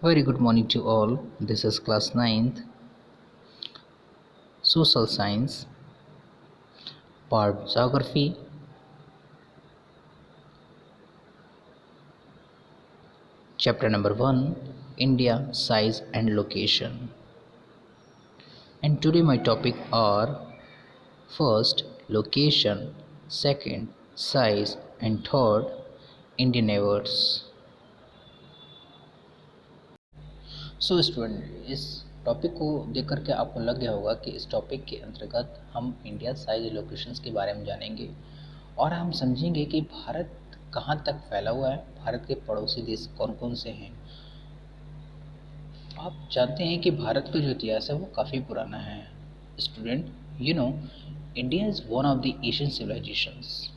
Very good morning to all. This is class ninth, Social Science, part Geography, chapter number 1, India, Size and Location. And today my topic are first, location, second, size and third, Indian neighbors. So student, इस topic को देख करके आपको लग गया होगा कि इस टॉपिक के अंतर्गत हम इंडिया साइज लोकेशंस के बारे में जानेंगे और हम समझेंगे कि भारत कहाँ तक फैला हुआ है, भारत के पड़ोसी देश कौन कौन से हैं। आप जानते हैं कि भारत का जो इतिहास है वो काफ़ी पुराना है। Student, you know India is one of the Asian civilisations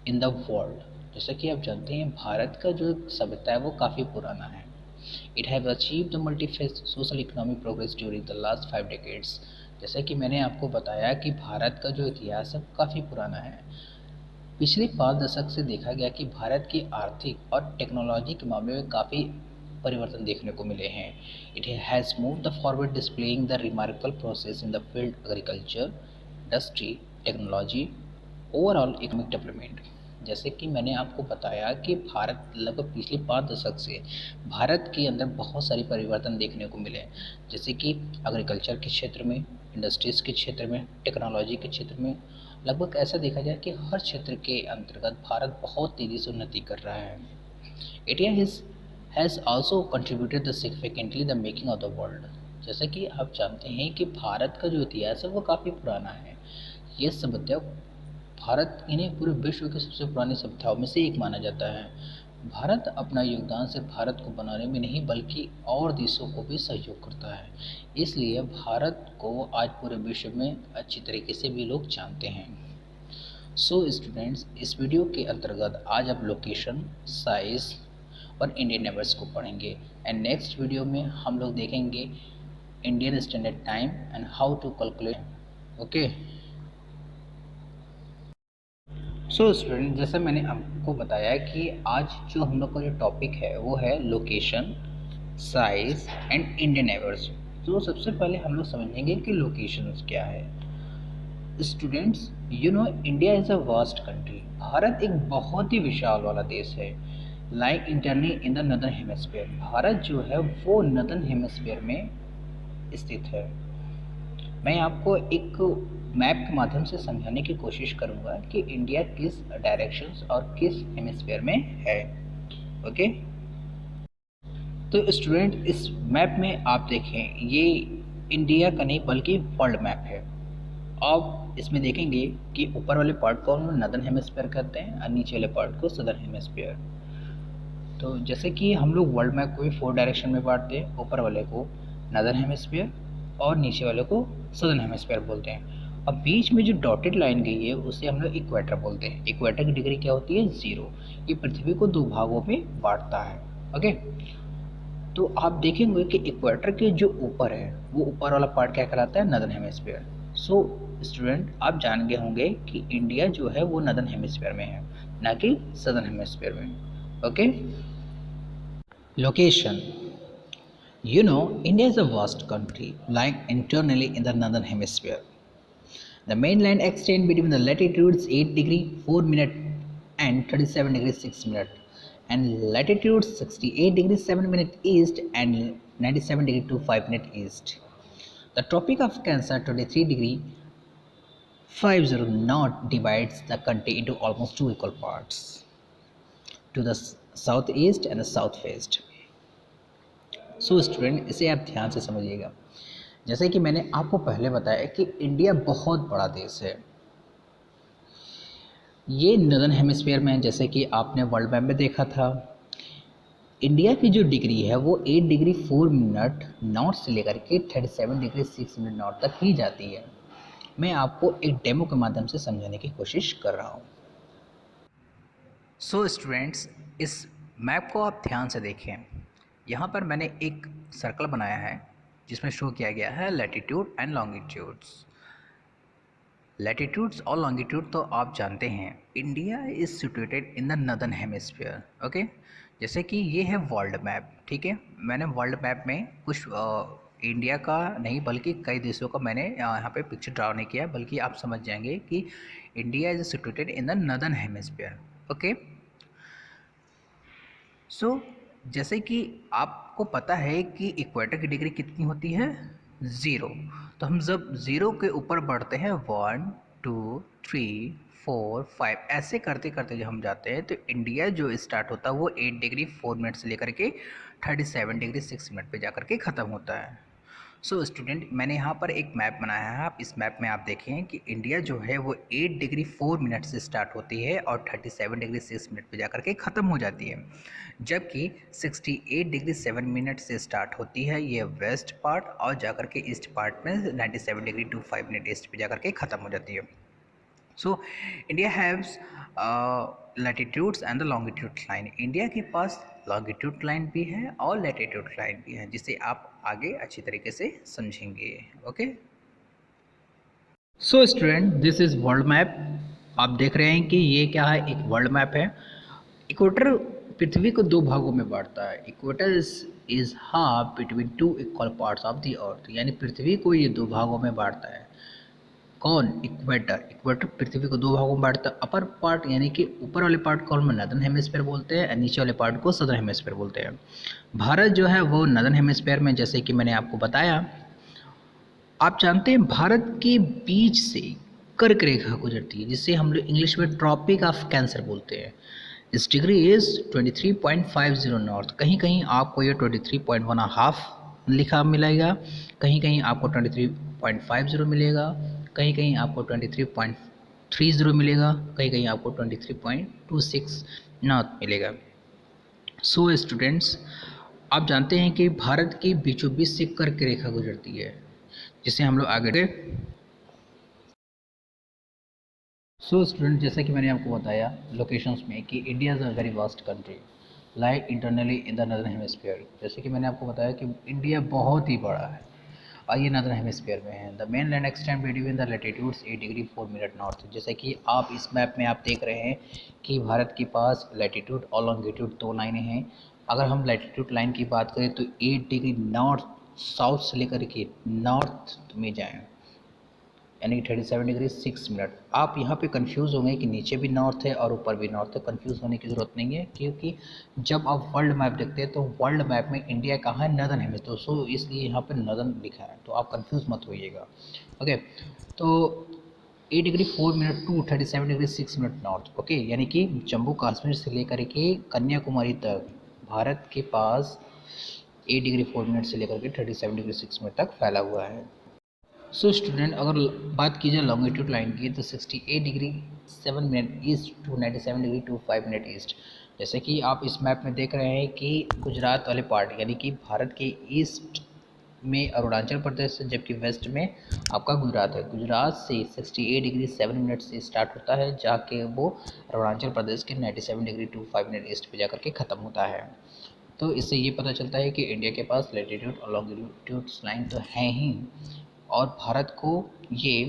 in the world. जैसा कि आप जानते हैं भारत का जो सभ्यता है वो काफ़ी पुराना है। It has achieved the multi-phase social economic progress during the last 5 decades। जैसा कि मैंने आपको बताया कि भारत का जो इतिहास है काफ़ी पुराना है। पिछले 5 दशक से देखा गया कि भारत की आर्थिक और टेक्नोलॉजी के मामले में काफ़ी परिवर्तन देखने को मिले हैं। It has move the forward displaying the remarkable process in the field agriculture, industry, technology, overall economic development. जैसे कि मैंने आपको बताया कि भारत लगभग पिछले 5 दशक से भारत के अंदर बहुत सारी परिवर्तन देखने को मिले, जैसे कि एग्रीकल्चर के क्षेत्र में, इंडस्ट्रीज़ के क्षेत्र में, टेक्नोलॉजी के क्षेत्र में। लगभग ऐसा देखा जाए कि हर क्षेत्र के अंतर्गत भारत बहुत तेज़ी से उन्नति कर रहा है। India has also contributed the significantly the making of the world. जैसा कि आप जानते हैं कि भारत का जो इतिहास है वो काफ़ी पुराना है। ये सभ्यता भारत इन्हें पूरे विश्व की सबसे पुरानी सभ्यताओं में से एक माना जाता है। भारत अपना योगदान सिर्फ भारत को बनाने में नहीं बल्कि और देशों को भी सहयोग करता है। इसलिए भारत को आज पूरे विश्व में अच्छी तरीके से भी लोग जानते हैं। सो स्टूडेंट्स, इस वीडियो के अंतर्गत आज आप लोकेशन, साइज और इंडियन नेबर्स को पढ़ेंगे एंड नेक्स्ट वीडियो में हम लोग देखेंगे Indian standard time and how to calculate. Okay. So student, जैसे मैंने आपको बताया कि आज जो हम लोग का जो टॉपिक है वो है location, size and Indian neighbours. तो सबसे पहले हम लोग समझेंगे कि लोकेशंस क्या है। Students, India is a vast country. Bharat एक बहुत ही विशाल वाला देश है। Like इंटरली in the northern hemisphere, Bharat जो है वो नदर्न हेमिस्फीयर में स्थित है। मैं आपको एक मैप के माध्यम से समझाने की कोशिश करूंगा कि इंडिया किस डायरेक्शंस और किस हेमिस्फीयर में है। ओके। तो स्टूडेंट, इस मैप में आप देखें, ये इंडिया का नहीं बल्कि वर्ल्ड मैप है। आप इसमें देखेंगे कि ऊपर वाले पार्ट को हम नदर्न हेमिस्फीयर कहते हैं और नीचे वाले पार्ट को सदर्न हेमिस्फीयर। तो जैसे कि हम लोग वर्ल्ड मैप को भी 4 डायरेक्शन में बांटते हैं, ऊपर वाले को नदर्न हेमिस्फीयर और नीचे वाले को सदर्न हेमिस्फीयर बोलते हैं। अब बीच में जो डॉटेड लाइन गई है उसे हम लोग इक्वेटर बोलते हैं। इक्वेटर की डिग्री क्या होती है? 0। ये पृथ्वी को 2 भागों में बांटता है। ओके। तो आप देखेंगे कि इक्वेटर के जो ऊपर है वो ऊपर वाला पार्ट क्या कहलाता है? Northern hemisphere. सो स्टूडेंट, आप जान गए होंगे कि इंडिया जो है वो नदर्न हेमिस्फीयर में है, ना कि सदर्न हेमिस्फीयर में। Okay. Location. India is a vast country lying internally in the northern hemisphere. The mainland extends between the latitudes 8 degree 4 minute and 37 degrees 6 minute and latitudes 68 degrees 7 minute east and 97 degree to 5 minute east. The Tropic of Cancer 23 degree 50 north divides the country into almost 2 equal parts to the southeast and the southwest. So student, इसे आप ध्यान से समझिएगा। जैसे कि मैंने आपको पहले बताया कि इंडिया बहुत बड़ा देश है। ये नदर्न हेमिस्फीयर में है, जैसे कि आपने वर्ल्ड मैप में देखा था। इंडिया की जो डिग्री है वो 8 डिग्री 4 मिनट नॉर्थ से लेकर के 37 डिग्री 6 मिनट नॉर्थ तक ही जाती है। मैं आपको एक डेमो के माध्यम से समझाने की कोशिश कर रहा हूँ। सो स्टूडेंट्स, इस मैप को आप ध्यान से देखें। यहाँ पर मैंने एक सर्कल बनाया है जिसमें शो किया गया है लैटिट्यूड एंड लॉन्गिट्यूड्स। लैटिट्यूड्स और लॉन्गिट्यूड तो आप जानते हैं, India is situated in the northern hemisphere. Okay. जैसे कि ये है वर्ल्ड मैप, ठीक है। मैंने वर्ल्ड मैप में कुछ इंडिया का नहीं बल्कि कई देशों का मैंने यहाँ पे पिक्चर ड्रा नहीं किया, बल्कि आप समझ जाएंगे कि India is situated in the northern hemisphere. Okay, so जैसे कि आपको पता है कि इक्वेटर की डिग्री कितनी होती है, ज़ीरो। तो हम जब ज़ीरो के ऊपर बढ़ते हैं 1 2 3 4 5 ऐसे करते करते जब हम जाते हैं तो इंडिया जो स्टार्ट होता है वो 8 डिग्री 4 मिनट से लेकर के 37 डिग्री 6 मिनट पे जा कर के ख़त्म होता है। सो स्टूडेंट, मैंने यहाँ पर एक मैप बनाया है। आप इस मैप में आप देखें कि इंडिया जो है वो 8 डिग्री 4 मिनट से स्टार्ट होती है और 37 डिग्री 6 मिनट पे जाकर के ख़त्म हो जाती है, जबकि 68 डिग्री 7 मिनट से स्टार्ट होती है ये वेस्ट पार्ट और जाकर के ईस्ट पार्ट में 97 डिग्री 25 मिनट ईस्ट पे जाकर के ख़त्म हो जाती है। So India haves latitudes and the longitude line. India के पास लॉन्गिट्यूड लाइन भी है और लैटिट्यूड लाइन भी है, जिसे आप आगे अच्छी तरीके से समझेंगे। Okay, so student, this is world map. आप देख रहे हैं कि ये क्या है, एक वर्ल्ड मैप है। इक्वेटर पृथ्वी को दो भागों में बांटता है। Equator is half between two equal parts of the earth, यानी पृथ्वी को ये दो भागों में बांटता है। कौन? इक्वेटर। इक्वेटर पृथ्वी को दो भागों में बांटता है। अपर पार्ट यानी कि ऊपर वाले पार्ट को हम नॉर्दर्न हेमिस्फीयर बोलते हैं और नीचे वाले पार्ट को सदर्न हेमिस्फीयर बोलते हैं। भारत जो है वो नॉर्दर्न हेमिस्फीयर में, जैसे कि मैंने आपको बताया। आप जानते हैं भारत के बीच से कर्क रेखा गुजरती है, जिसे हम लोग इंग्लिश में ट्रॉपिक ऑफ कैंसर बोलते हैं। इस डिग्री इज 23.50 नॉर्थ। कहीं कहीं आपको ये 23.1 लिखा मिलेगा, कहीं कहीं आपको 23.50 मिलेगा, कहीं कहीं आपको 23.30 मिलेगा, कहीं कहीं आपको 23.26 नॉर्थ मिलेगा। सो स्टूडेंट्स, आप जानते हैं कि भारत के बीचों बीच से कर्क रेखा गुजरती है, जिसे हम लोग आगे। सो स्टूडेंट, जैसा कि मैंने आपको बताया लोकेशंस में कि India is a very vast country lie internally in the northern hemisphere. जैसे कि मैंने आपको बताया कि इंडिया बहुत ही बड़ा है और ये नदर्न हेमिस्फीयर में है। The main land extend between the latitudes 8 degree 4 minute north. जैसे कि आप इस मैप में आप देख रहे हैं कि भारत के पास लैटिट्यूड और लॉन्गिट्यूड दो लाइनें हैं। अगर हम लैटिट्यूड लाइन की बात करें तो 8 डिग्री नॉर्थ साउथ से लेकर के नॉर्थ में जाएँ, यानी 37 डिग्री 6 मिनट। आप यहाँ पे कंफ्यूज होंगे कि नीचे भी नॉर्थ है और ऊपर भी नॉर्थ है। कंफ्यूज होने की ज़रूरत नहीं है, क्योंकि जब आप वर्ल्ड मैप देखते हैं तो वर्ल्ड मैप में इंडिया कहाँ है, नदर्न हेमिस्फीयर, तो सो इसलिए यहाँ पे नदर्न लिखा है, तो आप कंफ्यूज मत होइएगा। ओके, तो 8 degree 4 minute to 37 degree 6 minute north. Okay, यानी कि जम्मू कश्मीर से लेकर के कन्याकुमारी तक भारत के पास 8 डिग्री 4 मिनट से लेकर के 37 डिग्री 6 मिनट तक फैला हुआ है। सो स्टूडेंट, अगर बात की जाए लॉन्गिट्यूड लाइन की तो 68 degree 7 minute east to 97 degree 25 minute east. जैसे कि आप इस मैप में देख रहे हैं कि गुजरात वाले पार्ट यानी कि भारत के ईस्ट में अरुणाचल प्रदेश है, जबकि वेस्ट में आपका गुजरात है। गुजरात से 68 डिग्री 7 मिनट से स्टार्ट होता है, जाके वो अरुणाचल प्रदेश के 97 डिग्री 25 मिनट ईस्ट पे जाकर के ख़त्म होता है। तो इससे ये पता चलता है कि इंडिया के पास लैटिट्यूड और लॉन्गिट्यूड लाइन तो हैं ही, और भारत को ये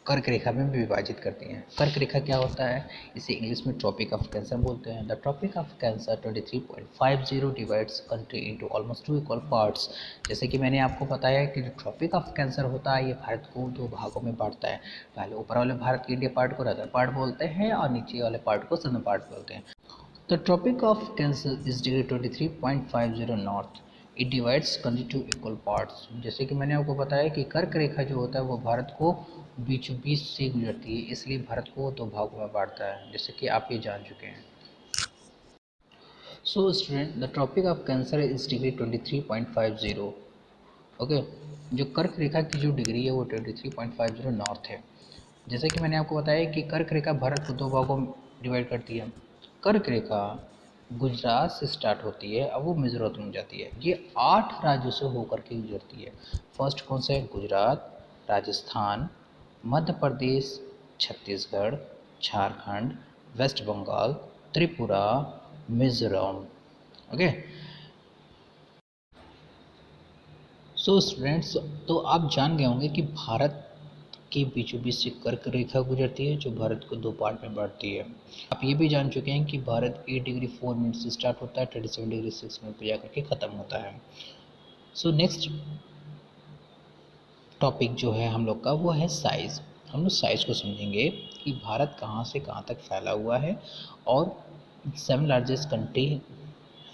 कर्क रेखा में भी विभाजित करती हैं। कर्क रेखा क्या होता है? इसे इंग्लिश में ट्रॉपिक ऑफ कैंसर बोलते हैं। The tropic of cancer 23.50 divides country into almost two equal parts. जैसे कि मैंने आपको बताया कि जो ट्रॉपिक ऑफ कैंसर होता है ये भारत को दो भागों में बांटता है। पहले ऊपर वाले भारत के इंडिया पार्ट को नॉर्दर्न पार्ट बोलते हैं और नीचे वाले पार्ट को सदर्न पार्ट बोलते हैं। The Tropic of Cancer is degree 23.50 north. It divides country to equal parts. जैसे कि मैंने आपको बताया कि कर्क रेखा जो होता है वो भारत को बीचों बीच से गुजरती है, इसलिए भारत को दो भागों में बांटता है, जैसे कि आप ये जान चुके हैं। So student, the Tropic of Cancer is degree 23.50. Okay, जो कर्क रेखा की जो डिग्री है वो 23.50 नॉर्थ है। जैसे कि मैंने आपको बताया कि कर्क रेखा भारत को दो भागों में डिवाइड करती है। कर्क रेखा गुजरात से स्टार्ट होती है, अब वो मिजोरम में जाती है। ये 8 राज्यों से होकर के गुजरती है। फर्स्ट कौन सा है? Gujarat, Rajasthan, Madhya Pradesh, Chhattisgarh, Jharkhand, West Bengal, Tripura, Mizoram. Okay, so students, तो आप जान गए होंगे कि भारत के बीचों बीच से कर्क रेखा गुजरती है जो भारत को दो पार्ट में बांटती है। आप ये भी जान चुके हैं कि भारत 8 डिग्री 4 मिनट से स्टार्ट होता है, 37 डिग्री 6 मिनट पर जाकर के ख़त्म होता है। सो नेक्स्ट टॉपिक जो है हम लोग का वो है साइज़। हम लोग साइज़ को समझेंगे कि भारत कहाँ से कहाँ तक फैला हुआ है और 7 लार्जेस्ट कंट्री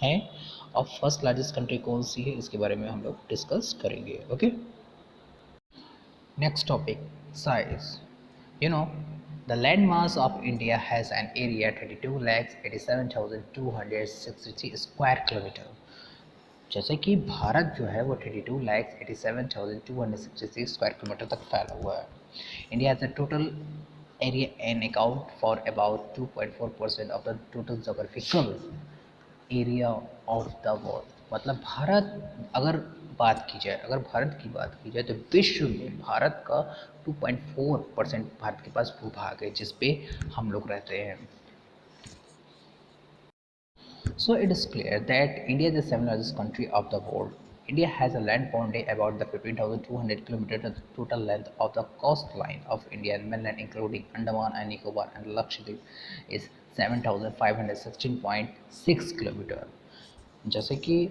है और फर्स्ट लार्जेस्ट कंट्री कौन सी है इसके बारे में हम लोग डिस्कस करेंगे। Okay, next topic size. You know the land mass of India has an area 32,87,263 square kilometre. जैसे कि भारत जो है वो 32,87,266 स्क्वायर किलोमीटर तक फैला हुआ है। India has a total area and account for about 2.4% of the total geographical area of the world. मतलब भारत अगर भारत की बात की जाए तो विश्व में भारत का 2.4% भारत के पास भूभाग है जिस पे हम लोग रहते हैं। So it is clear that India is the seventh largest country of the world. India has a land boundary about the 15,200 km, the total length of the coastline of Indian mainland including Andaman and Nicobar and Lakshadweep is 7,516.6 km। जैसे कि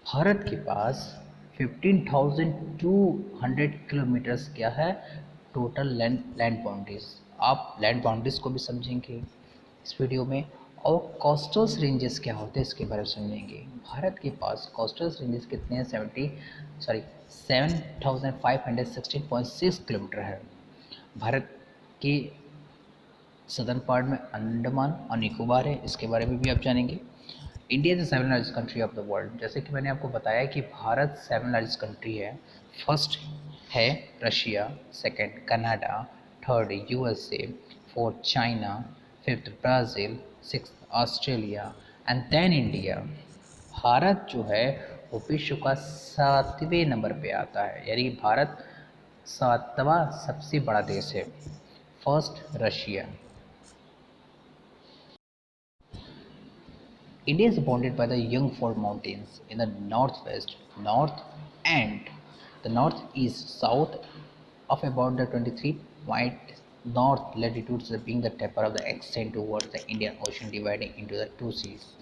भारत के पास 15,200 kilometres क्या है total land boundaries. आप land boundaries को भी समझेंगे इस वीडियो में और कोस्टल रेंजेस क्या होते हैं इसके बारे में समझेंगे। भारत के पास कोस्टल रेंजेस कितने हैं 7,516.6 किलोमीटर है। भारत के सदर्न पार्ट में अंडमान और निकोबार है, इसके बारे में भी आप जानेंगे। India is the seven largest country of the world. जैसे कि मैंने आपको बताया कि भारत सेवन लार्जेस्ट कंट्री है। फर्स्ट है Russia, second Canada, third USA, fourth China, fifth Brazil, six Australia and then India. Bharat जो है वो विश्व का 7वें नंबर पे आता है, यानी भारत 7वां सबसे बड़ा देश है। First Russia. India is bounded by the Jungfrau Mountains in the northwest, north, and the northeast, south of about the 23 point north latitudes, being the taper of the extent towards the Indian Ocean, dividing into the two seas,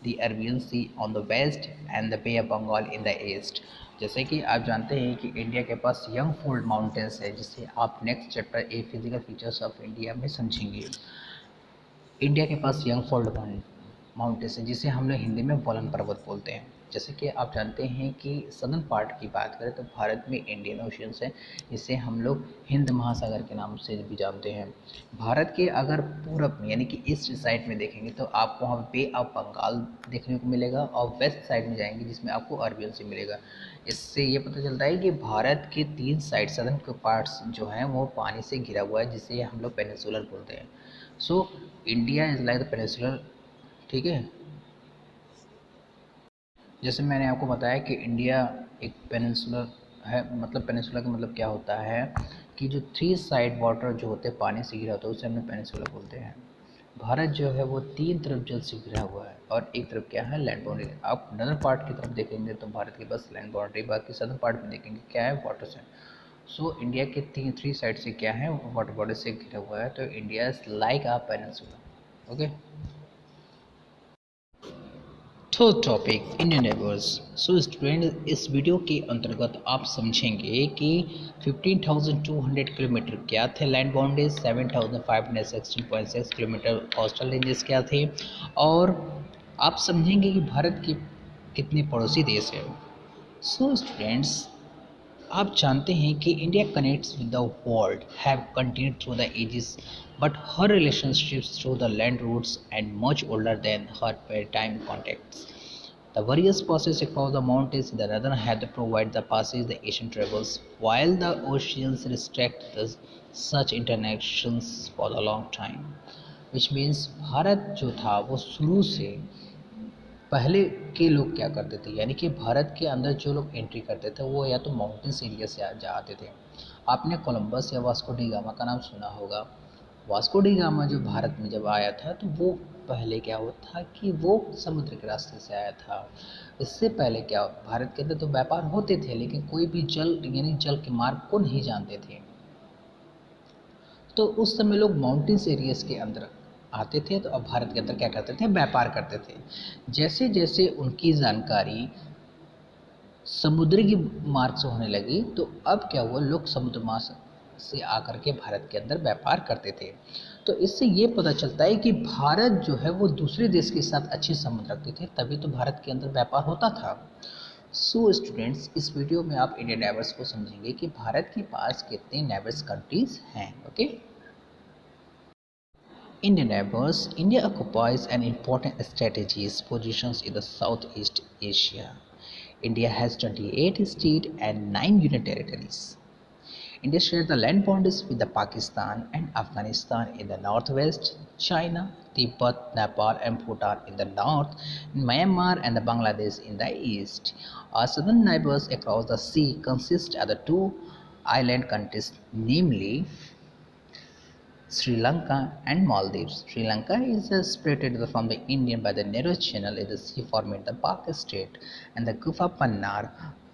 the Arabian Sea on the west and the Bay of Bengal in the east। जैसे कि आप जानते हैं कि India के पास young fold mountains है जिसे आप next chapter a physical features of India में समझेंगे। इंडिया के पास यंग फोल्ड माउंटेन्स है जिसे हम लोग हिंदी में बोलन पर्वत बोलते हैं। जैसे कि आप जानते हैं कि सदर्न पार्ट की बात करें तो भारत में इंडियन ओशियंस है, इसे हम लोग हिंद महासागर के नाम से भी जानते हैं। भारत के अगर पूरब में यानी कि ईस्ट साइड में देखेंगे तो आपको वहाँ पे ऑफ बंगाल देखने को मिलेगा और वेस्ट साइड में जाएंगे जिसमें आपको अरबियन सी मिलेगा। इससे ये पता चलता है कि भारत के 3 साइड सदर्न के पार्ट्स जो हैं वो पानी से घिरा हुआ है जिसे हम लोग पेनिनसुलर बोलते हैं। So India is like the peninsular, ठीक है। जैसे मैंने आपको बताया कि इंडिया एक पेनिनसुलर है, मतलब पेनिनसुलर का मतलब क्या होता है कि जो 3 साइड वाटर जो होते हैं पानी से घिरा होता है उसे हम लोग पेनिनसुलर बोलते हैं। भारत जो है वो 3 तरफ जल से घिरा हुआ है और एक तरफ क्या है लैंड बाउंड्री। आप नदर पार्ट की तरफ देखेंगे तो भारत के पास लैंड बाउंड्री, बाकी सदर्न पार्ट में देखेंगे क्या है वाटर से। सो इंडिया के 3 साइड से क्या है वाटर बॉडी से घिरा हुआ है, तो India is like a peninsular. Okay, third topic Indian neighbours. So student इस वीडियो के अंतर्गत आप समझेंगे कि 15,200 किलोमीटर क्या थे land boundaries, 7,516.6 kilometre coastal ranges क्या थे, और आप समझेंगे कि भारत के कितने पड़ोसी देश हैं। सो स्टूडेंट्स, आप जानते हैं कि India connects with the world have continued through the ages but her relationships through the land routes and much older than her maritime contacts. The various passes across the mountains in the northern had provide the passage the Asian travels, while the oceans restrict such interactions for a long time. Which means Bharat जो था वो शुरू से पहले के लोग क्या करते थे, यानी कि भारत के अंदर जो लोग एंट्री करते थे वो या तो माउंटेन्स एरिया से आते थे। आपने कोलंबस या वास्को डी गामा का नाम सुना होगा। वास्को डी गामा जो भारत में जब आया था तो वो पहले क्या हुआ था कि वो समुद्र के रास्ते से आया था। इससे पहले क्या भारत के अंदर तो व्यापार होते थे लेकिन कोई भी जल यानी जल के मार्ग को नहीं जानते थे। तो उस समय लोग माउंटेन्स एरियाज के अंदर आते थे, तो अब भारत के अंदर क्या करते थे, व्यापार करते थे। जैसे जैसे उनकी जानकारी समुद्र की मार्ग से होने लगी, तो अब क्या हुआ, लोग समुद्र मार्ग से आकर के भारत के अंदर व्यापार करते थे। तो इससे ये पता चलता है कि भारत जो है वो दूसरे देश के साथ अच्छे संबंध रखते थे, तभी तो भारत के अंदर व्यापार होता था। सो स्टूडेंट्स, इस वीडियो में आप इंडियन नेबर्स को समझेंगे कि भारत के पास कितने नेबर्स कंट्रीज हैं। Okay, Indian neighbors, India occupies an important strategic position in the Southeast Asia. India has 28 states and 9 union territories. India shares the land boundaries with the Pakistan and Afghanistan in the northwest, China, Tibet, Nepal and Bhutan in the north, Myanmar and the Bangladesh in the east. Our southern neighbors across the sea consist of the two island countries, namely Sri Lanka and Maldives. Sri Lanka is separated from the Indian by the narrow channel in the sea forming the Palk Strait and the Gulf of Mannar,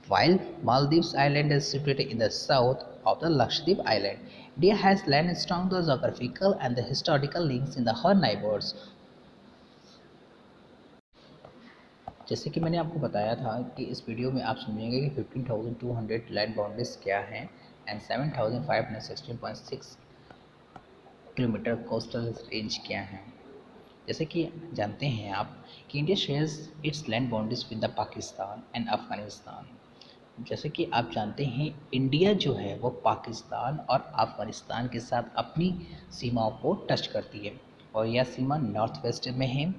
while Maldives Island is situated in the south of the Lakshadweep Island. India has land strong geographical and the historical links in the her neighbors. जैसे कि मैंने आपको बताया था कि इस video में आप समझेंगे कि 15,200 लैंड बाउंड्रीज क्या हैं एंड 7,516.6 किलोमीटर कोस्टल रेंज क्या है। जैसे कि जानते हैं आप कि India shares it's land boundaries with the Pakistan and Afghanistan. जैसे कि आप जानते हैं इंडिया जो है वो पाकिस्तान और अफगानिस्तान के साथ अपनी सीमाओं को टच करती है और यह सीमा नॉर्थ वेस्ट में है।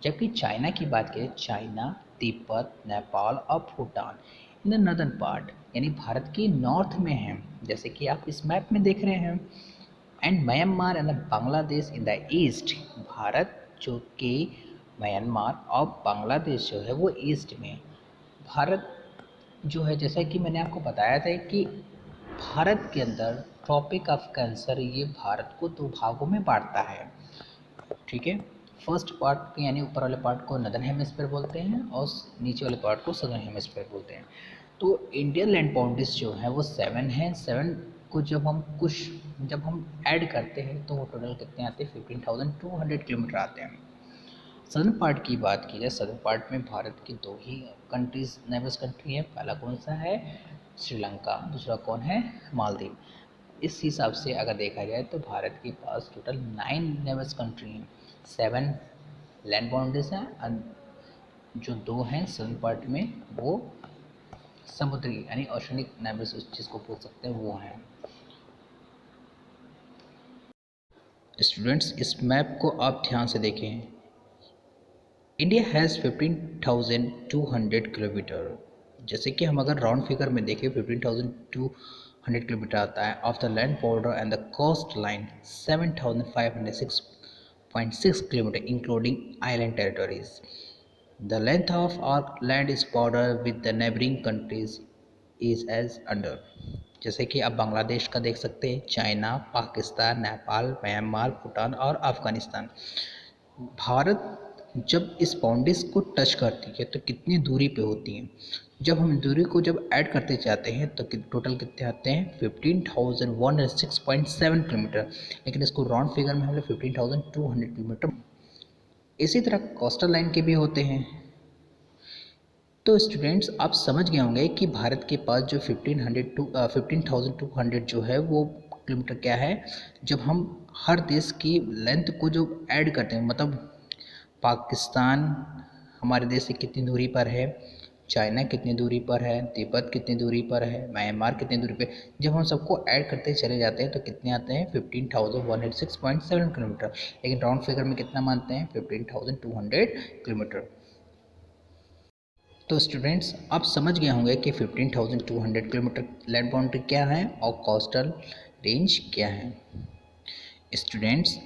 जबकि चाइना की बात करें, चाइना, तिब्बत, नेपाल और Bhutan in the northern part यानी भारत की नॉर्थ में है, जैसे कि आप इस मैप में देख रहे हैं। And Myanmar and Bangladesh in the east, Bharat जो कि म्यांमार और बांग्लादेश जो है वो ईस्ट में। भारत जो है, जैसा कि मैंने आपको बताया था कि भारत के अंदर ट्रॉपिक ऑफ कैंसर ये भारत को दो भागों में बांटता है। ठीक है, फर्स्ट पार्ट यानी ऊपर वाले पार्ट को नदर्न हेमिस्फीयर बोलते हैं और नीचे वाले पार्ट को सदर्न हेमिस्फीयर बोलते हैं। तो इंडियन लैंड बाउंड्रीज जो है वो 7 हैं। 7 को जब हम ऐड करते हैं तो वो टोटल कितने आते हैं, 15,200 किलोमीटर आते हैं। सदर्न पार्ट की बात की जाए, सदर्न पार्ट में भारत की दो ही कंट्रीज नेबर्स कंट्री है। पहला कौन सा है, श्रीलंका, दूसरा कौन है, मालदीव। इस हिसाब से अगर देखा जाए तो भारत के पास टोटल 9 नेबर्स कंट्री हैं, 7 लैंड बाउंड्रीज हैं और जो दो हैं सदर्न पार्ट में वो समुद्री यानी ओशनिक नेबर्स जिसको बोल सकते हैं वो हैं। स्टूडेंट्स, इस मैप को आप ध्यान से देखें। India has 15,200 kilometre. जैसे कि हम अगर राउंड फिगर में देखें 15,200 किलोमीटर आता है of the land border and the coast line 7,506.6 kilometre including island territories. The length of our land is border with the neighboring countries is as under। जैसे कि आप बांग्लादेश का देख सकते हैं, चाइना, पाकिस्तान, नेपाल, म्यांमार, भूटान और अफगानिस्तान। भारत जब इस बाउंड्रीज को टच करती है तो कितनी दूरी पे होती हैं, जब हम दूरी को जब ऐड करते जाते हैं तो टोटल कितने आते हैं, 15,106.7 किलोमीटर। लेकिन इसको राउंड फिगर में हम लोग 15,200 किलोमीटर। इसी तरह कोस्टल लाइन के भी होते हैं। तो स्टूडेंट्स, आप समझ गए होंगे कि भारत के पास जो 15,200 जो है वो किलोमीटर क्या है। जब हम हर देश की लेंथ को जो ऐड करते हैं, मतलब पाकिस्तान हमारे देश से कितनी दूरी पर है, चाइना कितनी दूरी पर है, तिब्बत कितनी दूरी पर है, म्यांमार कितनी दूरी पे, जब हम सबको ऐड करते चले जाते हैं तो कितने आते हैं, 15,106.7 किलोमीटर। लेकिन राउंड फिगर में कितना मानते हैं, 15,200 किलोमीटर। तो स्टूडेंट्स, आप समझ गए होंगे कि 15,200 किलोमीटर लैंड बाउंड्री क्या है और कोस्टल रेंज क्या है। Students,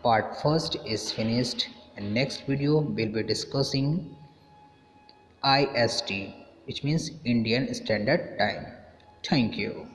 part first is finished and next video will be discussing IST, which means Indian Standard Time. Thank you.